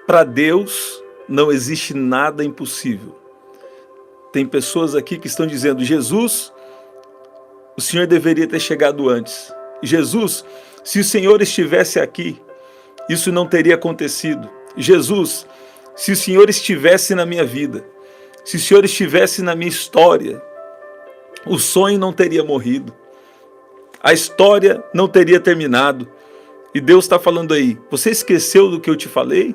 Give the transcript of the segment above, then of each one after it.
Para Deus não existe nada impossível. Tem pessoas aqui que estão dizendo: Jesus, o Senhor deveria ter chegado antes. Jesus, se o Senhor estivesse aqui, isso não teria acontecido. Jesus, se o Senhor estivesse na minha vida, se o Senhor estivesse na minha história, o sonho não teria morrido, a história não teria terminado. E Deus está falando aí: você esqueceu do que eu te falei?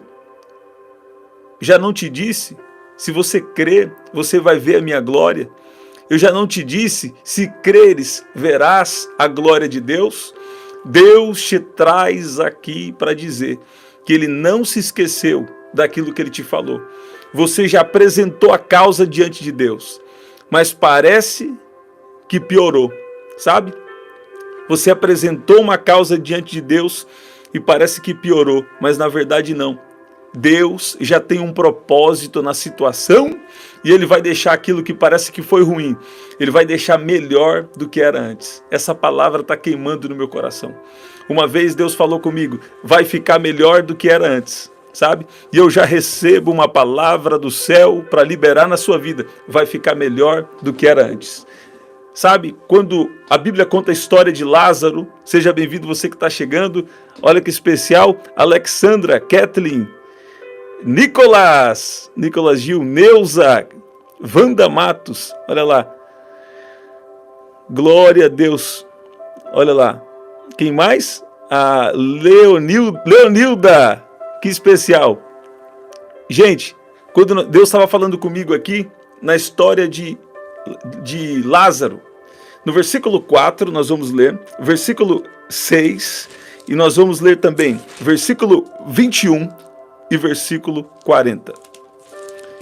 Já não te disse? Se você crer, você vai ver a minha glória. Eu já não te disse? Se creres, verás a glória de Deus. Deus te traz aqui para dizer que Ele não se esqueceu daquilo que Ele te falou. Você já apresentou a causa diante de Deus, mas parece que piorou, sabe? Você apresentou uma causa diante de Deus e parece que piorou, mas na verdade não. Deus já tem um propósito na situação e Ele vai deixar aquilo que parece que foi ruim, Ele vai deixar melhor do que era antes. Essa palavra está queimando no meu coração. Uma vez Deus falou comigo: vai ficar melhor do que era antes, sabe? E eu já recebo uma palavra do céu para liberar na sua vida: vai ficar melhor do que era antes. Sabe, quando a Bíblia conta a história de Lázaro, seja bem-vindo você que está chegando, olha que especial, Alexandra, Kathleen, Nicolas Gil, Neuza, Wanda Matos, olha lá, glória a Deus, olha lá, quem mais? A Leonilda, que especial. Gente, quando Deus estava falando comigo aqui, na história de Lázaro, no versículo 4 nós vamos ler, versículo 6, e nós vamos ler também versículo 21 e versículo 40.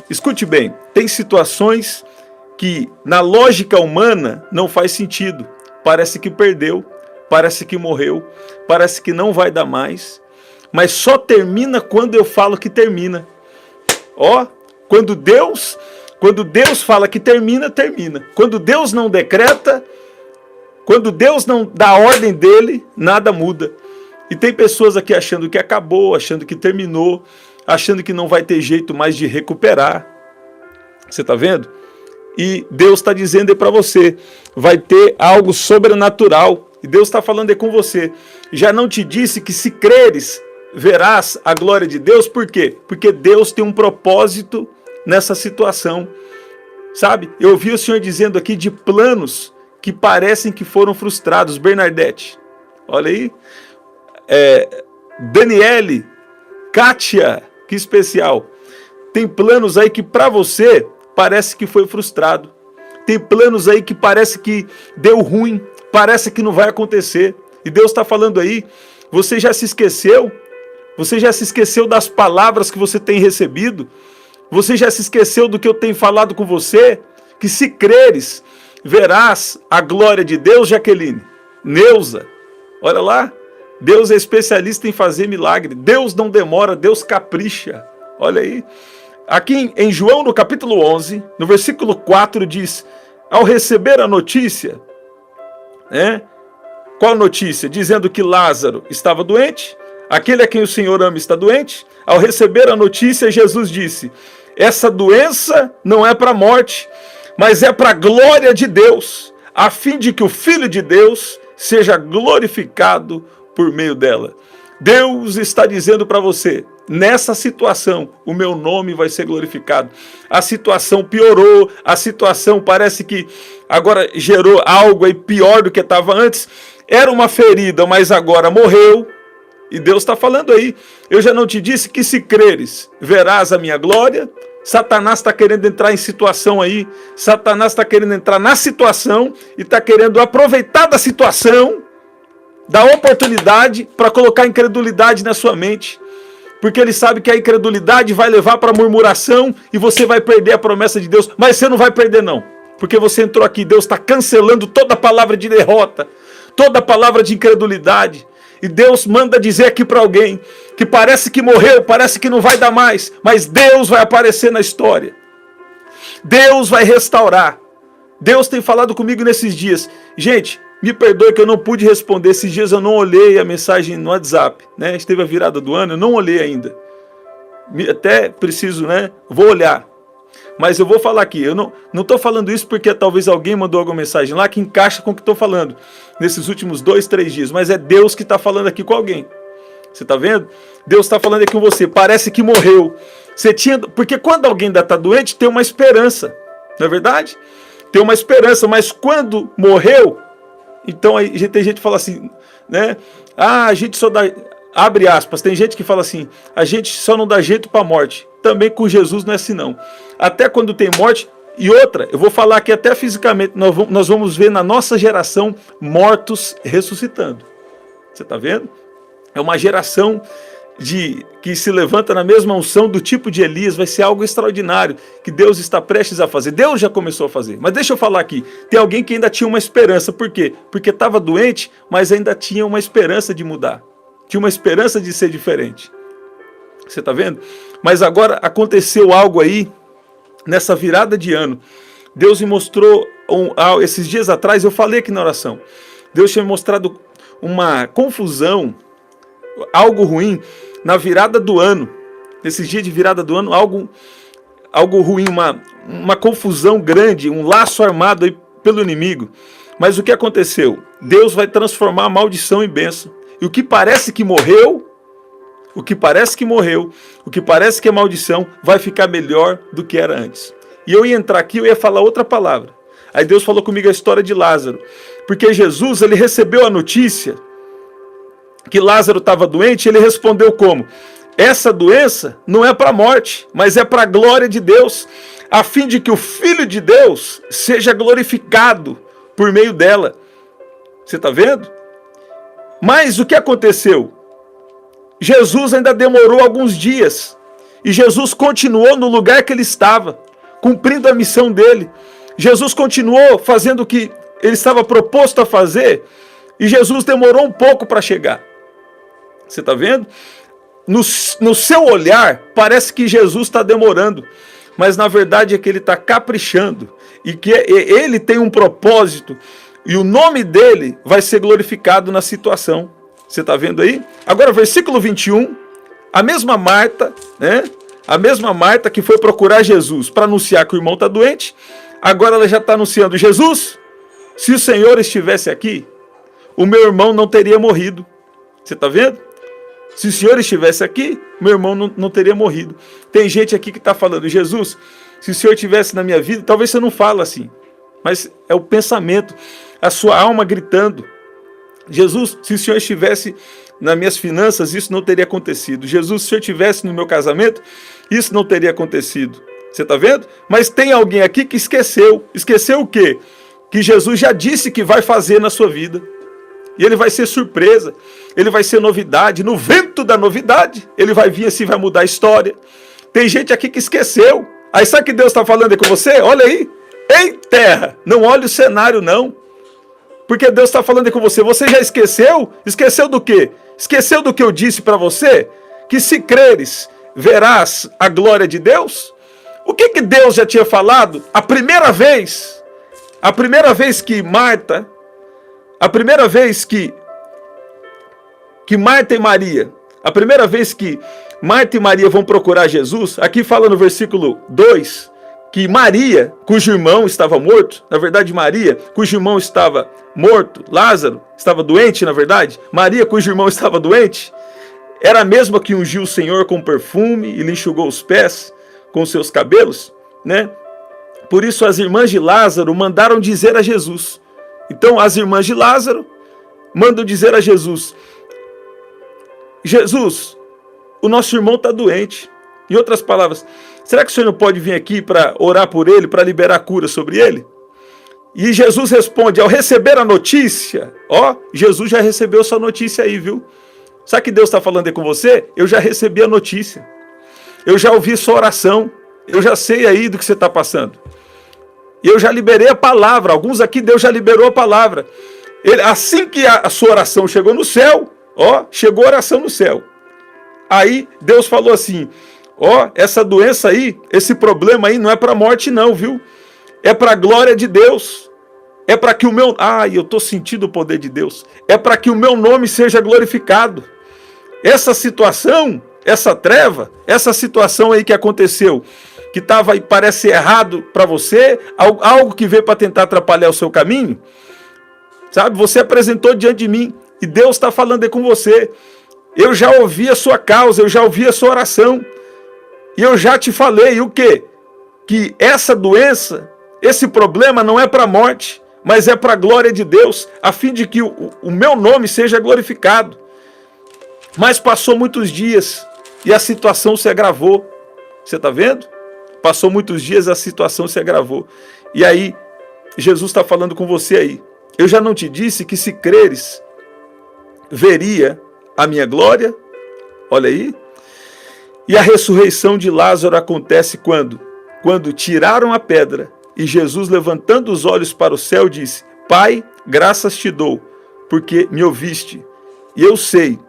Escute bem, tem situações que na lógica humana não faz sentido, parece que perdeu, parece que morreu, parece que não vai dar mais, mas só termina quando eu falo que termina. Ó, quando Deus fala que termina, termina. Quando Deus não decreta, quando Deus não dá a ordem dele, nada muda. E tem pessoas aqui achando que acabou, achando que terminou, achando que não vai ter jeito mais de recuperar. Você está vendo? E Deus está dizendo aí para você: vai ter algo sobrenatural. E Deus está falando aí com você: já não te disse que se creres, verás a glória de Deus? Por quê? Porque Deus tem um propósito nessa situação, sabe? Eu ouvi o Senhor dizendo aqui de planos que parecem que foram frustrados. Bernadette, olha aí, Daniele, Kátia, que especial. Tem planos aí que para você parece que foi frustrado. Tem planos aí que parece que deu ruim, parece que não vai acontecer. E Deus está falando aí: você já se esqueceu? Você já se esqueceu das palavras que você tem recebido? Você já se esqueceu do que eu tenho falado com você? Que se creres, verás a glória de Deus. Jaqueline, Neuza, olha lá, Deus é especialista em fazer milagre. Deus não demora, Deus capricha. Olha aí. Aqui em João, no capítulo 11, no versículo 4, diz: ao receber a notícia, qual notícia? Dizendo que Lázaro estava doente, aquele a quem o Senhor ama está doente. Ao receber a notícia, Jesus disse: essa doença não é para a morte, mas é para a glória de Deus, a fim de que o Filho de Deus seja glorificado por meio dela. Deus está dizendo para você: nessa situação, o meu nome vai ser glorificado. A situação piorou, a situação parece que agora gerou algo aí pior do que estava antes. Era uma ferida, mas agora morreu. E Deus está falando aí: eu já não te disse que se creres, verás a minha glória? Satanás está querendo entrar em situação aí. Satanás está querendo entrar na situação e está querendo aproveitar da situação, da oportunidade, para colocar incredulidade na sua mente. Porque ele sabe que a incredulidade vai levar para a murmuração e você vai perder a promessa de Deus. Mas você não vai perder não, porque você entrou aqui. Deus está cancelando toda palavra de derrota, toda palavra de incredulidade. E Deus manda dizer aqui para alguém que parece que morreu, parece que não vai dar mais, mas Deus vai aparecer na história. Deus vai restaurar. Deus tem falado comigo nesses dias. Gente, me perdoe que eu não pude responder. Esses dias eu não olhei a mensagem no WhatsApp, né? Esteve a virada do ano, eu não olhei ainda. até preciso, vou olhar. Mas eu vou falar aqui, eu não estou falando isso porque talvez alguém mandou alguma mensagem lá que encaixa com o que estou falando nesses últimos 2, 3 dias, mas é Deus que está falando aqui com alguém. Você está vendo? Deus está falando aqui com você, parece que morreu. Porque quando alguém ainda está doente, tem uma esperança, não é verdade? Tem uma esperança, mas quando morreu, então aí tem gente que fala assim, a gente só dá, abre aspas, tem gente que fala assim, a gente só não dá jeito para a morte. Também com Jesus não é assim não. Até quando tem morte, e outra, eu vou falar aqui até fisicamente, nós vamos ver na nossa geração mortos ressuscitando. Você está vendo? É uma geração que se levanta na mesma unção do tipo de Elias, vai ser algo extraordinário, que Deus está prestes a fazer. Deus já começou a fazer. Mas deixa eu falar aqui, tem alguém que ainda tinha uma esperança. Por quê? Porque estava doente, mas ainda tinha uma esperança de mudar. Tinha uma esperança de ser diferente. Você está vendo? Mas agora aconteceu algo aí, nessa virada de ano. Deus me mostrou, esses dias atrás, eu falei aqui na oração, Deus tinha me mostrado uma confusão, algo ruim, na virada do ano. Nesses dias de virada do ano, algo ruim, uma confusão grande, um laço armado aí pelo inimigo. Mas o que aconteceu? Deus vai transformar a maldição em bênção. E o que parece que morreu, o que parece que é maldição, vai ficar melhor do que era antes. E eu ia entrar aqui, eu ia falar outra palavra. Aí Deus falou comigo a história de Lázaro. Porque Jesus, ele recebeu a notícia que Lázaro estava doente, ele respondeu como? Essa doença não é para a morte, mas é para a glória de Deus, a fim de que o Filho de Deus seja glorificado por meio dela. Você está vendo? Mas o que aconteceu? Jesus ainda demorou alguns dias, e Jesus continuou no lugar que ele estava, cumprindo a missão dele. Jesus continuou fazendo o que ele estava proposto a fazer, e Jesus demorou um pouco para chegar. Você está vendo? No seu olhar, parece que Jesus está demorando, mas na verdade é que ele está caprichando, e que ele tem um propósito, e o nome dele vai ser glorificado na situação. Você está vendo aí? Agora, versículo 21, a mesma Marta, a mesma Marta que foi procurar Jesus para anunciar que o irmão está doente, agora ela já está anunciando, Jesus, se o Senhor estivesse aqui, o meu irmão não teria morrido. Você está vendo? Se o Senhor estivesse aqui, meu irmão não teria morrido. Tem gente aqui que está falando, Jesus, se o Senhor estivesse na minha vida, talvez você não fala assim, mas é o pensamento, a sua alma gritando. Jesus, se o Senhor estivesse nas minhas finanças, isso não teria acontecido. Jesus, se o Senhor estivesse no meu casamento, isso não teria acontecido. Você está vendo? Mas tem alguém aqui que esqueceu. Esqueceu o quê? Que Jesus já disse que vai fazer na sua vida. E ele vai ser surpresa, ele vai ser novidade. No vento da novidade, ele vai vir assim, vai mudar a história. Tem gente aqui que esqueceu. Aí sabe o que Deus está falando aí com você? Olha aí. Ei, terra, não olhe o cenário não. Porque Deus está falando aí com você. Você já esqueceu? Esqueceu do quê? Esqueceu do que eu disse para você? Que se creres, verás a glória de Deus? O que Deus já tinha falado? A primeira vez que Marta, a primeira vez que Marta e Maria, a primeira vez que Marta e Maria vão procurar Jesus, aqui fala no versículo 2, que Maria, cujo irmão estava morto, na verdade Maria, cujo irmão estava morto, Lázaro estava doente, na verdade, Maria, cujo irmão estava doente, era a mesma que ungiu o Senhor com perfume e lhe enxugou os pés com seus cabelos, Por isso as irmãs de Lázaro mandaram dizer a Jesus. Então as irmãs de Lázaro mandam dizer a Jesus, Jesus, o nosso irmão está doente. Em outras palavras, será que o Senhor não pode vir aqui para orar por ele, para liberar cura sobre ele? E Jesus responde, ao receber a notícia, Jesus já recebeu sua notícia aí, viu? Sabe que Deus está falando aí com você? Eu já recebi a notícia. Eu já ouvi sua oração. Eu já sei aí do que você está passando. E eu já liberei a palavra. Alguns aqui Deus já liberou a palavra. Assim que a sua oração chegou no céu, chegou a oração no céu. Aí Deus falou assim, essa doença aí, esse problema aí não é para a morte não, viu? É para a glória de Deus. É para que o meu... eu estou sentindo o poder de Deus. É para que o meu nome seja glorificado. Essa situação essa treva, essa situação aí que aconteceu, que estava e parece errado para você, algo que veio para tentar atrapalhar o seu caminho, sabe? Você apresentou diante de mim e Deus está falando aí com você. Eu já ouvi a sua causa, eu já ouvi a sua oração e eu já te falei o quê? Que essa doença, esse problema não é para a morte, mas é para a glória de Deus, a fim de que o meu nome seja glorificado. Mas passou muitos dias e a situação se agravou. Você está vendo? Passou muitos dias e a situação se agravou. E aí, Jesus está falando com você aí. Eu já não te disse que se creres, veria a minha glória? Olha aí. E a ressurreição de Lázaro acontece quando? Quando tiraram a pedra e Jesus, levantando os olhos para o céu, disse: Pai, graças te dou, porque me ouviste. E eu sei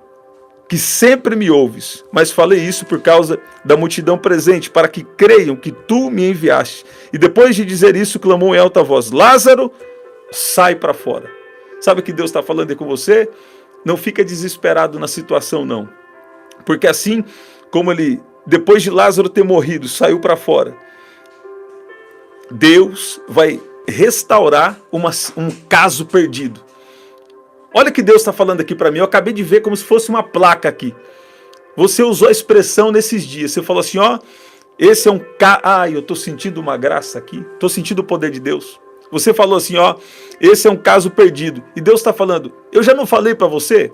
que sempre me ouves, mas falei isso por causa da multidão presente, para que creiam que tu me enviaste. E depois de dizer isso, clamou em alta voz: Lázaro, sai para fora. Sabe o que Deus está falando aí com você? Não fica desesperado na situação, não. Porque assim como ele, depois de Lázaro ter morrido, saiu para fora, Deus vai restaurar um caso perdido. Olha o que Deus está falando aqui para mim. Eu acabei de ver como se fosse uma placa aqui. Você usou a expressão nesses dias. Você falou assim, ó, esse é um caso... eu estou sentindo uma graça aqui. Estou sentindo o poder de Deus. Você falou assim, ó, esse é um caso perdido. E Deus está falando, eu já não falei para você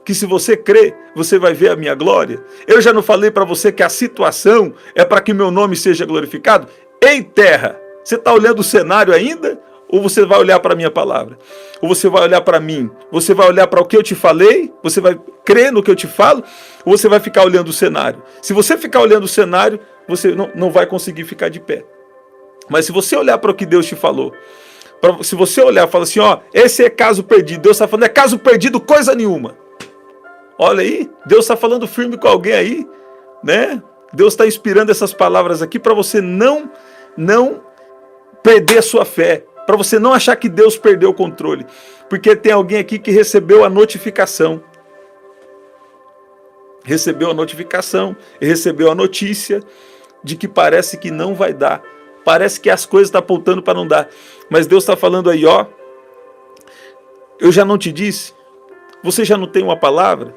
que se você crer, você vai ver a minha glória? Eu já não falei para você que a situação é para que meu nome seja glorificado? Ei, terra, você está olhando o cenário ainda? Ou você vai olhar para a minha palavra? Ou você vai olhar para mim? Você vai olhar para o que eu te falei? Você vai crer no que eu te falo? Ou você vai ficar olhando o cenário? Se você ficar olhando o cenário, você não vai conseguir ficar de pé. Mas se você olhar para o que Deus te falou, se você olhar e falar assim, ó, esse é caso perdido. Deus está falando, é caso perdido coisa nenhuma. Olha aí, Deus está falando firme com alguém aí, né? Deus está inspirando essas palavras aqui para você não perder a sua fé. Para você não achar que Deus perdeu o controle. Porque tem alguém aqui que recebeu a notificação. Recebeu a notificação, recebeu a notícia de que parece que não vai dar. Parece que as coisas estão apontando para não dar. Mas Deus está falando aí, ó. Eu já não te disse? Você já não tem uma palavra?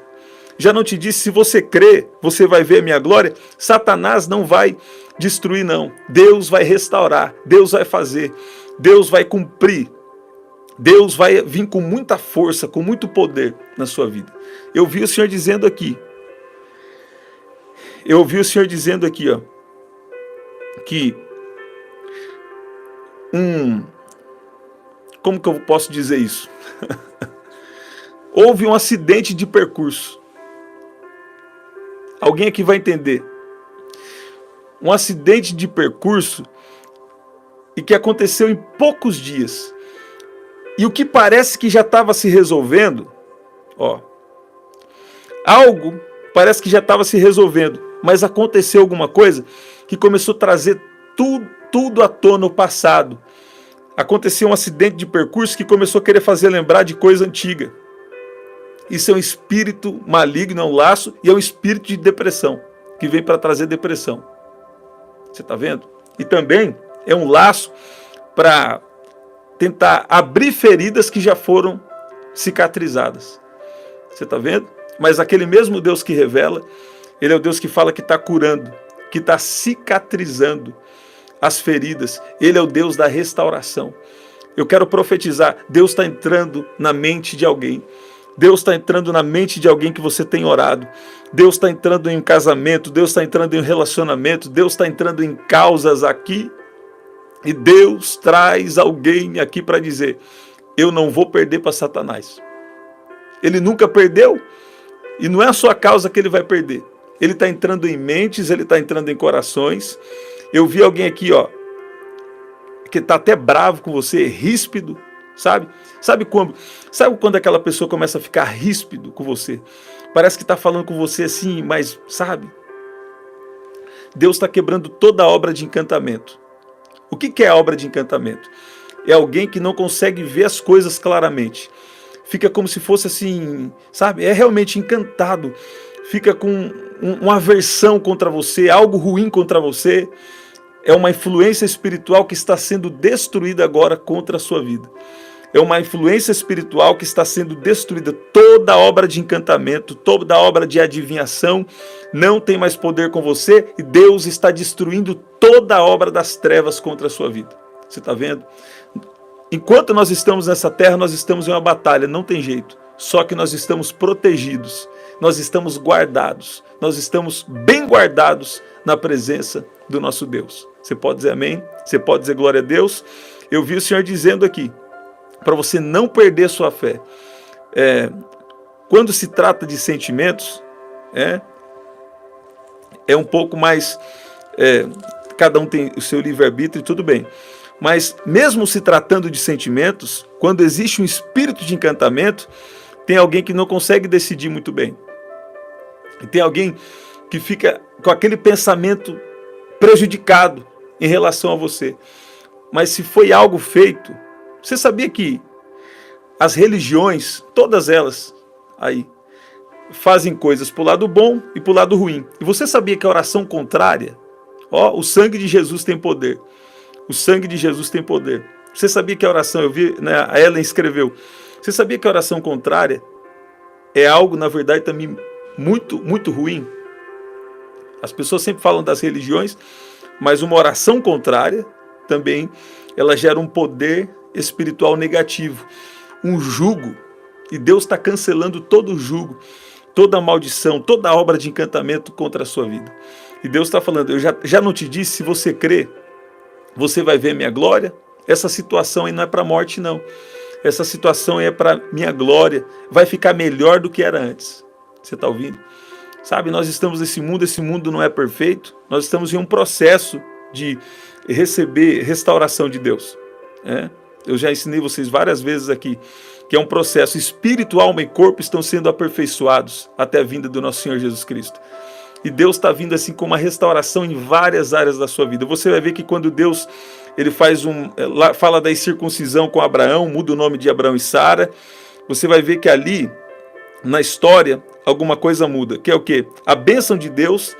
Já não te disse, se você crer, você vai ver a minha glória? Satanás não vai destruir, não. Deus vai restaurar, Deus vai fazer, Deus vai cumprir. Deus vai vir com muita força, com muito poder na sua vida. Eu vi o Senhor dizendo aqui. Eu ouvi o Senhor dizendo aqui, ó, que como que eu posso dizer isso? Houve um acidente de percurso. Alguém aqui vai entender. Um acidente de percurso e que aconteceu em poucos dias. E o que parece que já estava se resolvendo, ó, algo parece que já estava se resolvendo, mas aconteceu alguma coisa que começou a trazer tudo à tona o passado. Aconteceu um acidente de percurso que começou a querer fazer lembrar de coisa antiga. Isso é um espírito maligno, é um laço, e é um espírito de depressão, que vem para trazer depressão. Você está vendo? E também é um laço para tentar abrir feridas que já foram cicatrizadas. Você está vendo? Mas aquele mesmo Deus que revela, ele é o Deus que fala que está curando, que está cicatrizando as feridas. Ele é o Deus da restauração. Eu quero profetizar, Deus está entrando na mente de alguém. Deus está entrando na mente de alguém que você tem orado. Deus está entrando em um casamento, Deus está entrando em um relacionamento, Deus está entrando em causas aqui. E Deus traz alguém aqui para dizer, eu não vou perder para Satanás. Ele nunca perdeu e não é a sua causa que ele vai perder. Ele está entrando em mentes, ele está entrando em corações. Eu vi alguém aqui, ó, que está até bravo com você, ríspido, sabe? Sabe quando aquela pessoa começa a ficar ríspido com você? Parece que está falando com você assim, mas sabe? Deus está quebrando toda a obra de encantamento. O que é a obra de encantamento? É alguém que não consegue ver as coisas claramente. Fica como se fosse assim, sabe? É realmente encantado. Fica com uma aversão contra você, algo ruim contra você, é uma influência espiritual que está sendo destruída agora contra a sua vida. É uma influência espiritual que está sendo destruída. Toda obra de encantamento, toda obra de adivinhação não tem mais poder com você, e Deus está destruindo toda a obra das trevas contra a sua vida. Você está vendo? Enquanto nós estamos nessa terra, nós estamos em uma batalha, não tem jeito. Só que nós estamos protegidos, nós estamos guardados, nós estamos bem guardados na presença do nosso Deus. Você pode dizer amém? Você pode dizer glória a Deus? Eu vi o Senhor dizendo aqui, para você não perder sua fé. Quando se trata de sentimentos, é um pouco mais... cada um tem o seu livre-arbítrio e tudo bem. Mas mesmo se tratando de sentimentos, quando existe um espírito de encantamento, tem alguém que não consegue decidir muito bem. E tem alguém que fica com aquele pensamento prejudicado em relação a você. Mas se foi algo feito, você sabia que as religiões, todas elas aí, fazem coisas para o lado bom e para o lado ruim. E você sabia que a oração contrária, o sangue de Jesus tem poder. O sangue de Jesus tem poder. Você sabia que a oração, eu vi, né, a Ellen escreveu, você sabia que a oração contrária é algo, na verdade, também muito, muito ruim? As pessoas sempre falam das religiões, mas uma oração contrária também, ela gera um poder espiritual negativo, um jugo, e Deus está cancelando todo o jugo, toda a maldição, toda a obra de encantamento contra a sua vida. E Deus está falando, eu já não te disse, se você crê, você vai ver minha glória. Essa situação aí não é para a morte, não. Essa situação é para minha glória. Vai ficar melhor do que era antes. Você está ouvindo? Sabe, nós estamos nesse mundo, esse mundo não é perfeito. Nós estamos em um processo de receber restauração de Deus. Eu já ensinei vocês várias vezes aqui, que é um processo espiritual, alma e corpo estão sendo aperfeiçoados até a vinda do nosso Senhor Jesus Cristo. E Deus está vindo assim com uma restauração em várias áreas da sua vida. Você vai ver que quando Deus ele fala da circuncisão com Abraão, muda o nome de Abraão e Sara, você vai ver que ali, na história, alguma coisa muda. Que é o quê? A bênção de Deus,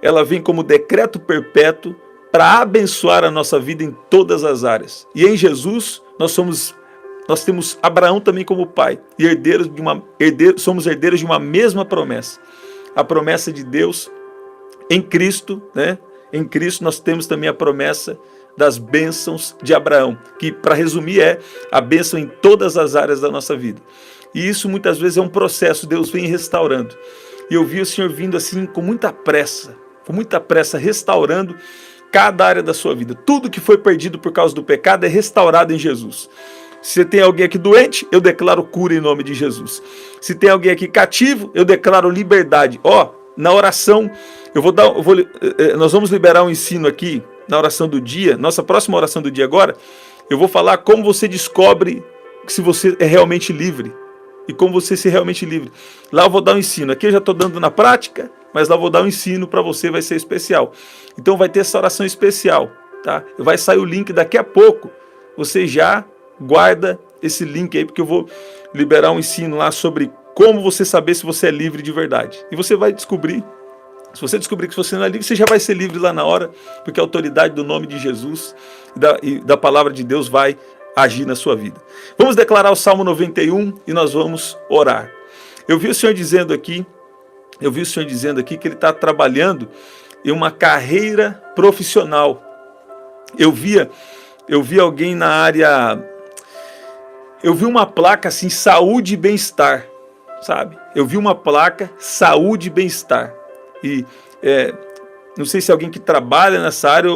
ela vem como decreto perpétuo para abençoar a nossa vida em todas as áreas. E em Jesus, nós temos Abraão também como pai. E somos herdeiros de uma mesma promessa. A promessa de Deus em Cristo, né? Em Cristo nós temos também a promessa das bênçãos de Abraão, que, para resumir, é a bênção em todas as áreas da nossa vida. E isso muitas vezes é um processo, Deus vem restaurando. E eu vi o Senhor vindo assim com muita pressa, restaurando cada área da sua vida. Tudo que foi perdido por causa do pecado é restaurado em Jesus. Se tem alguém aqui doente, eu declaro cura em nome de Jesus. Se tem alguém aqui cativo, eu declaro liberdade. Na oração, nós vamos liberar um ensino aqui, na oração do dia, nossa próxima oração do dia agora, eu vou falar como você descobre se você é realmente livre. E como você ser realmente livre. Lá eu vou dar um ensino. Aqui eu já estou dando na prática, mas lá eu vou dar um ensino para você, vai ser especial. Então vai ter essa oração especial, tá? Vai sair o link daqui a pouco. Você já guarda esse link aí, porque eu vou liberar um ensino lá sobre como você saber se você é livre de verdade. E você vai descobrir. Se você descobrir que você não é livre, você já vai ser livre lá na hora, porque a autoridade do nome de Jesus e da palavra de Deus vai agir na sua vida. Vamos declarar o Salmo 91 e nós vamos orar. Eu vi o Senhor dizendo aqui que Ele está trabalhando em uma carreira profissional. Eu vi alguém na área... Eu vi uma placa assim, saúde e bem-estar, sabe? Eu vi uma placa, saúde e bem-estar. E não sei se é alguém que trabalha nessa área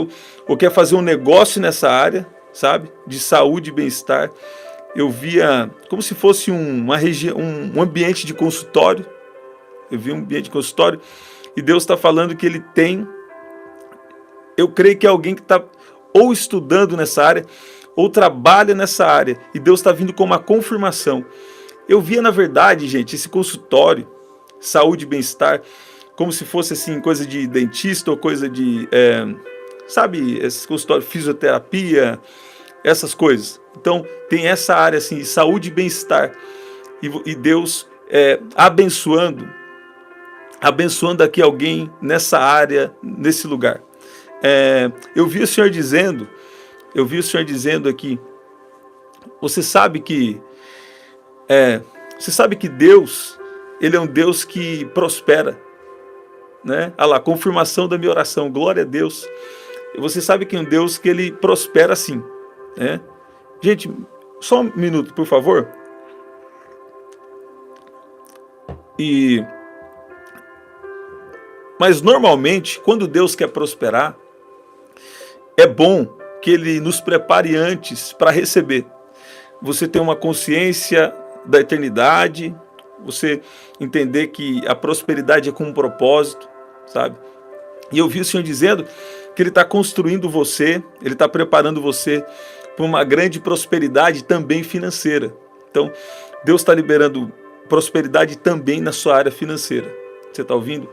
ou quer fazer um negócio nessa área, sabe? De saúde e bem-estar. Eu via como se fosse um ambiente de consultório. Eu vi um ambiente de consultório e Deus está falando que Ele tem... Eu creio que é alguém que está ou estudando nessa área ou trabalha nessa área. E Deus está vindo com uma confirmação. Eu via, na verdade, gente, esse consultório, saúde e bem-estar, como se fosse assim, coisa de dentista ou coisa de... sabe, esse consultório, fisioterapia, essas coisas. Então, tem essa área assim, saúde e bem-estar. E Deus abençoando abençoando aqui alguém nessa área, nesse lugar. Eu vi o Senhor dizendo aqui, você sabe que Deus, Ele é um Deus que prospera, né? Olha lá, confirmação da minha oração, glória a Deus. Você sabe que é um Deus que Ele prospera sim, né? Gente, só um minuto, por favor. Mas normalmente, quando Deus quer prosperar, é bom que Ele nos prepare antes para receber. Você tem uma consciência da eternidade, você entender que a prosperidade é com um propósito, sabe? E eu vi o Senhor dizendo que Ele está construindo você, Ele está preparando você para uma grande prosperidade também financeira. Então, Deus está liberando prosperidade também na sua área financeira. Você está ouvindo?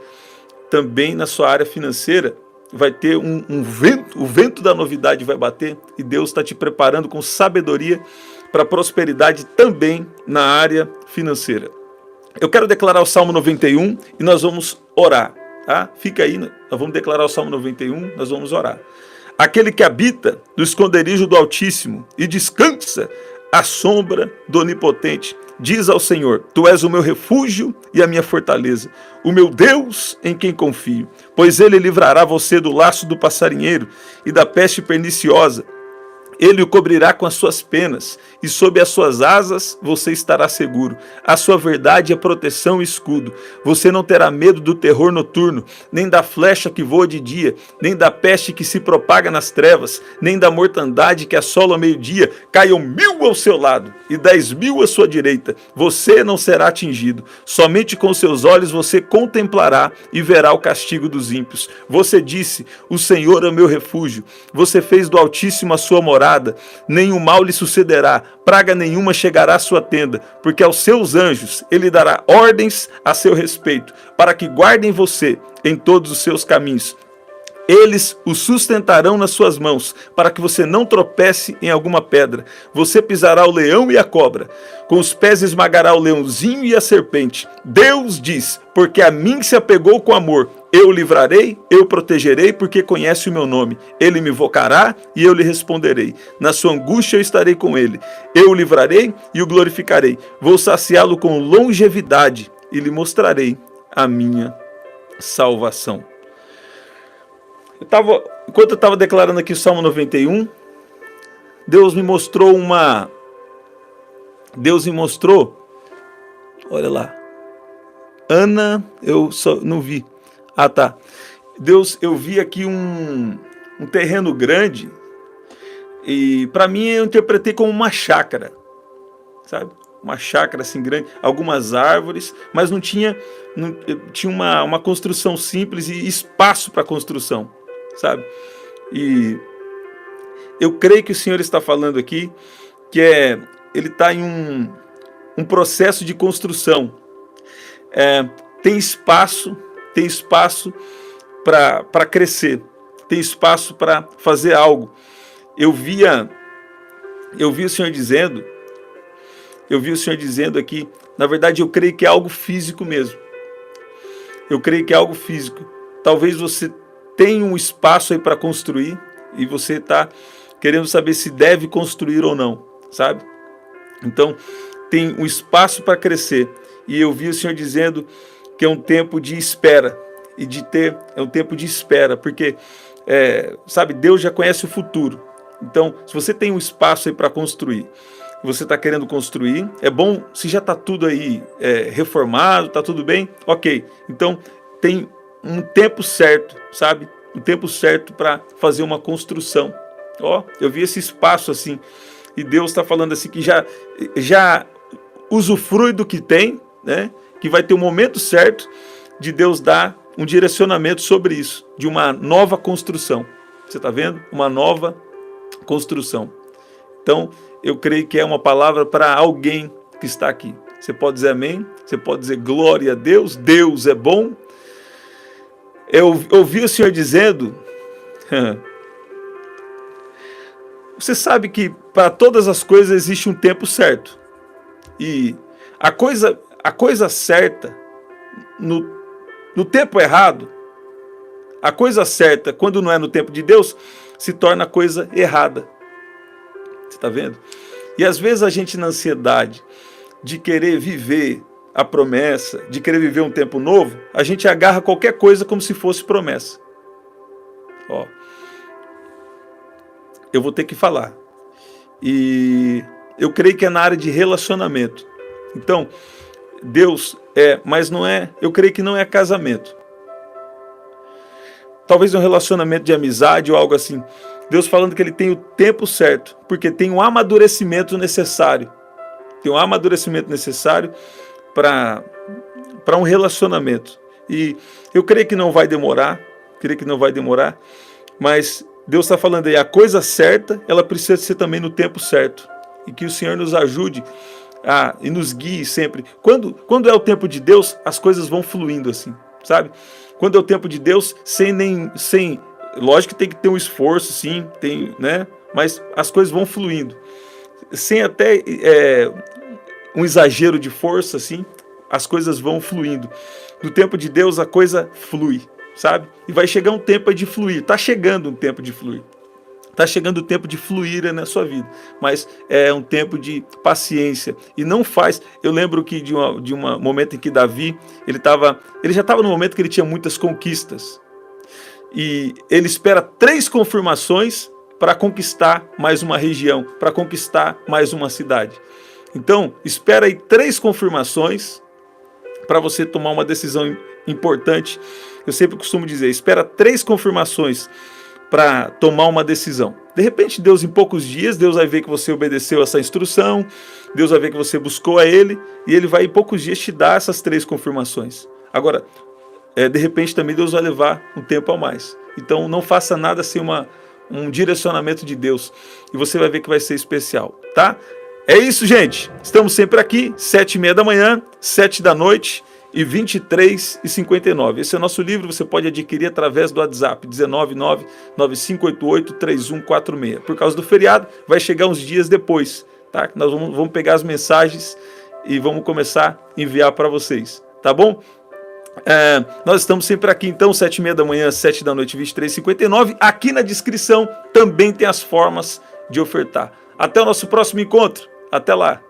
Também na sua área financeira vai ter um vento, o vento da novidade vai bater, e Deus está te preparando com sabedoria para prosperidade também na área financeira. Eu quero declarar o Salmo 91 e nós vamos orar, tá? Fica aí, nós vamos declarar o Salmo 91, nós vamos orar. Aquele que habita no esconderijo do Altíssimo e descansa à sombra do Onipotente, diz ao Senhor: Tu és o meu refúgio e a minha fortaleza, o meu Deus em quem confio. Pois Ele livrará você do laço do passarinheiro e da peste perniciosa. Ele o cobrirá com as suas penas, e sob as suas asas você estará seguro. A sua verdade é proteção e escudo. Você não terá medo do terror noturno, nem da flecha que voa de dia, nem da peste que se propaga nas trevas, nem da mortandade que assola ao meio-dia. Caiam 1000 ao seu lado e 10.000 à sua direita. Você não será atingido. Somente com seus olhos você contemplará e verá o castigo dos ímpios. Você disse: o Senhor é o meu refúgio. Você fez do Altíssimo a sua morada. Nenhum mal lhe sucederá, praga nenhuma chegará à sua tenda, porque aos seus anjos ele dará ordens a seu respeito, para que guardem você em todos os seus caminhos. Eles o sustentarão nas suas mãos, para que você não tropece em alguma pedra. Você pisará o leão e a cobra, com os pés esmagará o leãozinho e a serpente. Deus diz: porque a mim se apegou com amor, eu o livrarei, eu o protegerei, porque conhece o meu nome. Ele me invocará e eu lhe responderei. Na sua angústia eu estarei com ele. Eu o livrarei e o glorificarei. Vou saciá-lo com longevidade e lhe mostrarei a minha salvação. Enquanto eu estava declarando aqui o Salmo 91, Deus me mostrou, olha lá, Ana, eu só não vi. Ah, tá. Eu vi aqui um terreno grande, e para mim eu interpretei como uma chácara, sabe? Uma chácara assim grande, algumas árvores, mas tinha uma construção simples e espaço para construção, sabe? E eu creio que o Senhor está falando aqui que Ele está em um processo de construção. Tem espaço para crescer, tem espaço para fazer algo. Eu vi o Senhor dizendo aqui, na verdade eu creio que é algo físico mesmo. Eu creio que é algo físico. Talvez você tenha um espaço aí para construir e você está querendo saber se deve construir ou não, sabe? Então, tem um espaço para crescer. E eu vi o Senhor dizendo que é um tempo de espera. É um tempo de espera, porque, sabe, Deus já conhece o futuro. Então, se você tem um espaço aí para construir, você está querendo construir, é bom se já está tudo aí reformado, está tudo bem, ok. Então, tem um tempo certo, sabe? Um tempo certo para fazer uma construção. Eu vi esse espaço assim, e Deus está falando assim que já usufrui do que tem, né? Que vai ter um momento certo de Deus dar um direcionamento sobre isso, de uma nova construção. Você está vendo? Uma nova construção. Então, eu creio que é uma palavra para alguém que está aqui. Você pode dizer amém, você pode dizer glória a Deus, Deus é bom. Eu ouvi o Senhor dizendo, você sabe que para todas as coisas existe um tempo certo. E a coisa certa no tempo errado, a coisa certa, quando não é no tempo de Deus, se torna coisa errada. Você está vendo? E às vezes a gente, na ansiedade de querer viver a promessa, de querer viver um tempo novo, a gente agarra qualquer coisa como se fosse promessa. Ó, eu vou ter que falar. E eu creio que é na área de relacionamento. Então, Deus mas não é, eu creio que não é casamento. Talvez um relacionamento de amizade ou algo assim. Deus falando que ele tem o tempo certo, porque tem um amadurecimento necessário. Tem um amadurecimento necessário para um relacionamento. E eu creio que não vai demorar, mas Deus está falando aí, a coisa certa, ela precisa ser também no tempo certo. E que o Senhor nos ajude e nos guie sempre. Quando é o tempo de Deus, as coisas vão fluindo assim, sabe? Quando é o tempo de Deus, lógico que tem que ter um esforço, sim, né? Mas as coisas vão fluindo. Sem até um exagero de força, assim, as coisas vão fluindo. No tempo de Deus, a coisa flui, sabe? E vai chegar um tempo de fluir. Está chegando um tempo de fluir. Está chegando o tempo de fluir na sua vida, mas é um tempo de paciência. E não faz... Eu lembro que de um momento em que Davi, ele já estava no momento que ele tinha muitas conquistas. E ele espera 3 confirmações para conquistar mais uma região, para conquistar mais uma cidade. Então, espera aí 3 confirmações para você tomar uma decisão importante. Eu sempre costumo dizer, espera 3 confirmações para tomar uma decisão. De repente, Deus, em poucos dias, Deus vai ver que você obedeceu essa instrução, Deus vai ver que você buscou a Ele, e Ele vai, em poucos dias, te dar essas 3 confirmações. Agora, de repente, também Deus vai levar um tempo a mais. Então, não faça nada sem um direcionamento de Deus, e você vai ver que vai ser especial, tá? É isso, gente. Estamos sempre aqui, 7h30 da manhã, 7 da noite, e 23h59. Esse é o nosso livro, você pode adquirir através do WhatsApp 19995883146. Por causa do feriado, vai chegar uns dias depois, tá? Nós vamos pegar as mensagens e vamos começar a enviar para vocês, tá bom? Nós estamos sempre aqui, então, 7h30 da manhã, 7 da noite, 23h59. Aqui na descrição também tem as formas de ofertar. Até o nosso próximo encontro. Até lá.